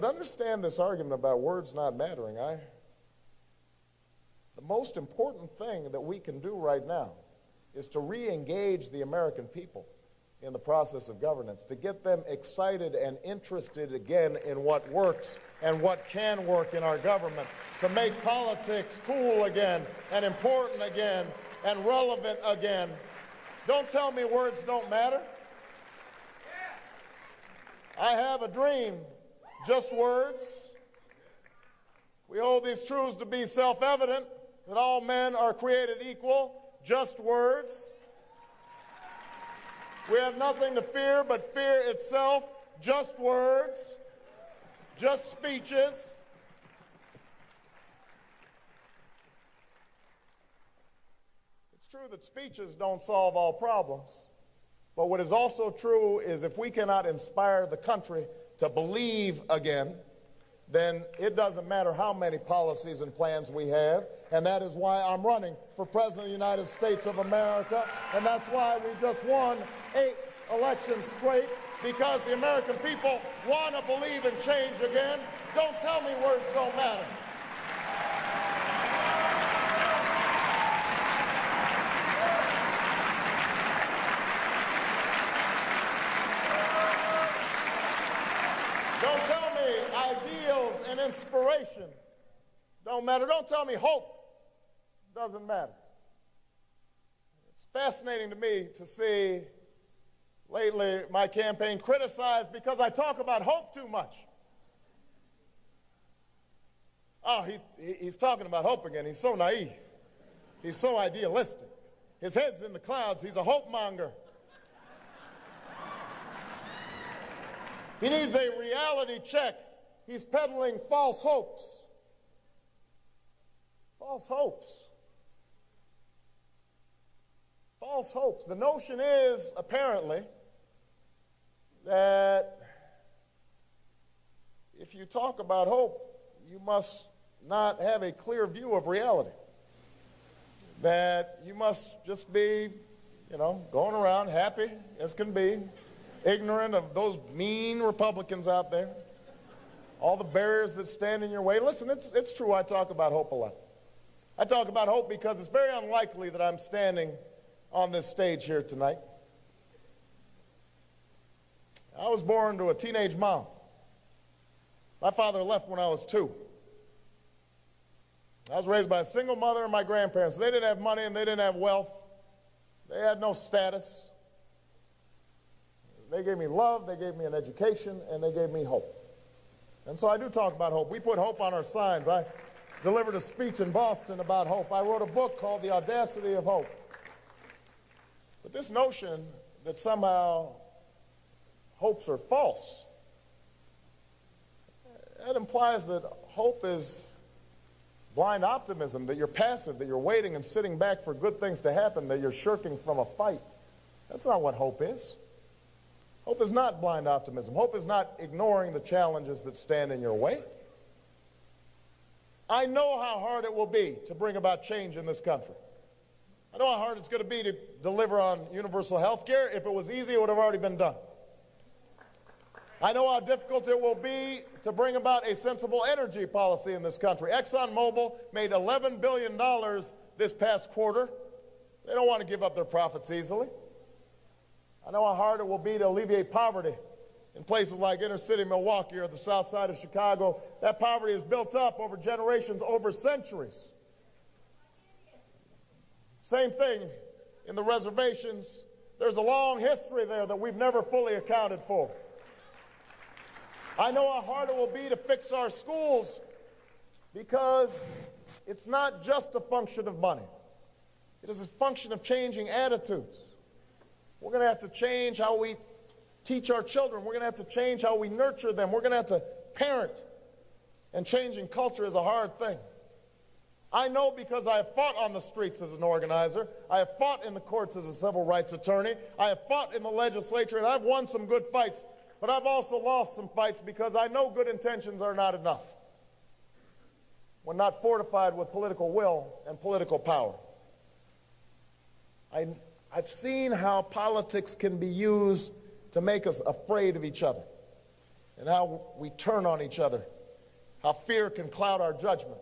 But understand this argument about words not mattering. The most important thing that we can do right now is to re-engage the American people in the process of governance, to get them excited and interested again in what works and what can work in our government, to make politics cool again and important again and relevant again. Don't tell me words don't matter. I have a dream, just words. We hold these truths to be self-evident, that all men are created equal, just words. We have nothing to fear but fear itself, just words, just speeches. It's true that speeches don't solve all problems, but what is also true is if we cannot inspire the country to believe again, then it doesn't matter how many policies and plans we have, and that is why I'm running for President of the United States of America, and that's why we just won 8 elections straight, because the American people want to believe in change again. Don't tell me words don't matter. Don't tell me ideals and inspiration don't matter. Don't tell me hope doesn't matter. It's fascinating to me to see lately my campaign criticized because I talk about hope too much. Oh, he's talking about hope again. He's so naive. He's so idealistic. His head's in the clouds. He's a hope monger. He needs a reality check. He's peddling false hopes. False hopes. False hopes. The notion is, apparently, that if you talk about hope, you must not have a clear view of reality. That you must just be, going around happy as can be, ignorant of those mean Republicans out there, all the barriers that stand in your way. Listen, it's true I talk about hope a lot. I talk about hope because it's very unlikely that I'm standing on this stage here tonight. I was born to a teenage mom. My father left when I was 2. I was raised by a single mother and my grandparents. They didn't have money and they didn't have wealth. They had no status. They gave me love, they gave me an education, and they gave me hope. And so I do talk about hope. We put hope on our signs. I delivered a speech in Boston about hope. I wrote a book called The Audacity of Hope. But this notion that somehow hopes are false, that implies that hope is blind optimism, that you're passive, that you're waiting and sitting back for good things to happen, that you're shirking from a fight. That's not what hope is. Hope is not blind optimism. Hope is not ignoring the challenges that stand in your way. I know how hard it will be to bring about change in this country. I know how hard it's going to be to deliver on universal health care. If it was easy, it would have already been done. I know how difficult it will be to bring about a sensible energy policy in this country. ExxonMobil made $11 billion this past quarter. They don't want to give up their profits easily. I know how hard it will be to alleviate poverty in places like inner city Milwaukee or the south side of Chicago. That poverty is built up over generations, over centuries. Same thing in the reservations. There's a long history there that we've never fully accounted for. I know how hard it will be to fix our schools because it's not just a function of money. It is a function of changing attitudes. We're going to have to change how we teach our children. We're going to have to change how we nurture them. We're going to have to parent. And changing culture is a hard thing. I know because I have fought on the streets as an organizer. I have fought in the courts as a civil rights attorney. I have fought in the legislature, and I've won some good fights. But I've also lost some fights because I know good intentions are not enough when not fortified with political will and political power. I've seen how politics can be used to make us afraid of each other. and how we turn on each other, how fear can cloud our judgment.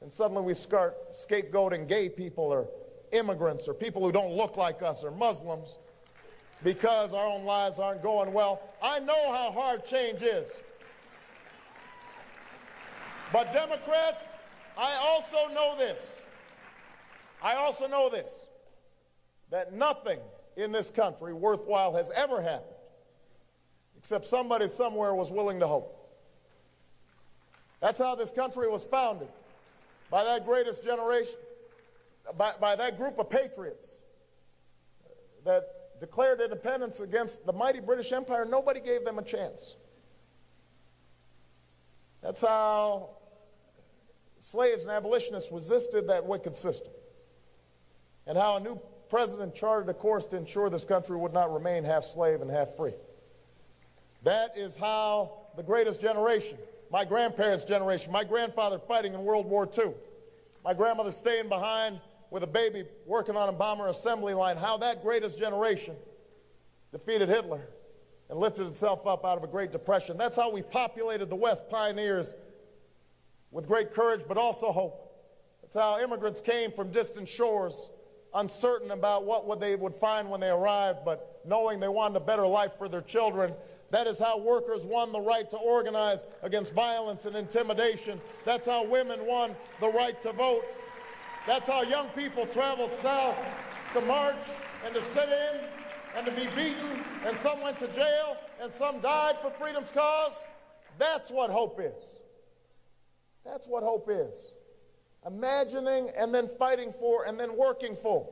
And suddenly we start scapegoating gay people or immigrants or people who don't look like us or Muslims because our own lives aren't going well. I know how hard change is. But Democrats, I also know this, that nothing in this country worthwhile has ever happened except somebody somewhere was willing to hope. That's how this country was founded, by that greatest generation, by that group of patriots that declared independence against the mighty British Empire. Nobody gave them a chance. That's how slaves and abolitionists resisted that wicked system, and how a new president charted a course to ensure this country would not remain half slave and half free. That is how the greatest generation, my grandparents' generation, my grandfather fighting in World War II, my grandmother staying behind with a baby working on a bomber assembly line, how that greatest generation defeated Hitler and lifted itself up out of a Great Depression. That's how we populated the West, pioneers with great courage but also hope. That's how immigrants came from distant shores, uncertain about what they would find when they arrived, but knowing they wanted a better life for their children. That is how workers won the right to organize against violence and intimidation. That's how women won the right to vote. That's how young people traveled south to march and to sit in and to be beaten, and some went to jail and some died for freedom's cause. That's what hope is. That's what hope is. Imagining and then fighting for and then working for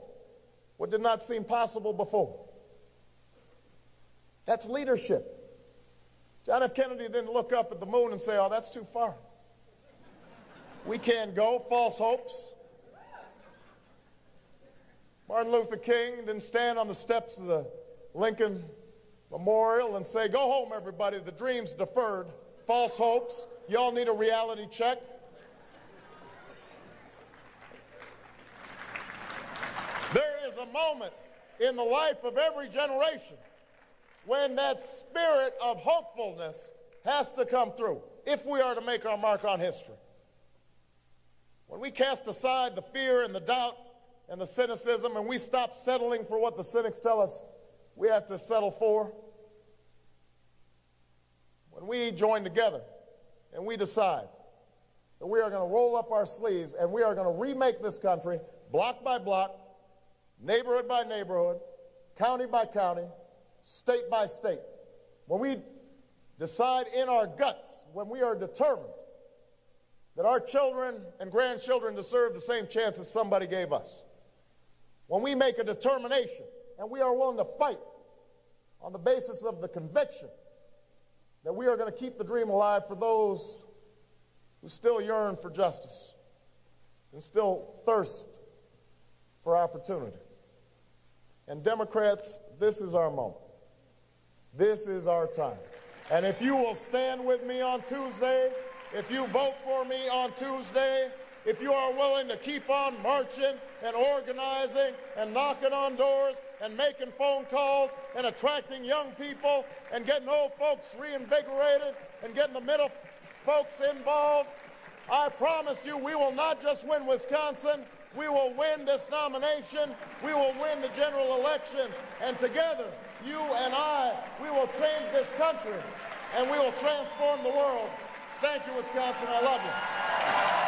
what did not seem possible before. That's leadership. John F. Kennedy didn't look up at the moon and say, "Oh, that's too far. We can't go." False hopes. Martin Luther King didn't stand on the steps of the Lincoln Memorial and say, "Go home, everybody, the dream's deferred." False hopes. Y'all need a reality check. There is a moment in the life of every generation when that spirit of hopefulness has to come through if we are to make our mark on history. When we cast aside the fear and the doubt and the cynicism and we stop settling for what the cynics tell us we have to settle for, when we join together and we decide that we are going to roll up our sleeves and we are going to remake this country block by block, neighborhood by neighborhood, county by county, state by state, when we decide in our guts, when we are determined that our children and grandchildren deserve the same chances somebody gave us, when we make a determination and we are willing to fight on the basis of the conviction that we are going to keep the dream alive for those who still yearn for justice and still thirst for opportunity. And Democrats, this is our moment. This is our time. And if you will stand with me on Tuesday, if you vote for me on Tuesday, if you are willing to keep on marching and organizing and knocking on doors and making phone calls and attracting young people and getting old folks reinvigorated and getting the middle folks involved, I promise you we will not just win Wisconsin, we will win this nomination, we will win the general election, and together, you and I, we will change this country and we will transform the world. Thank you, Wisconsin. I love you.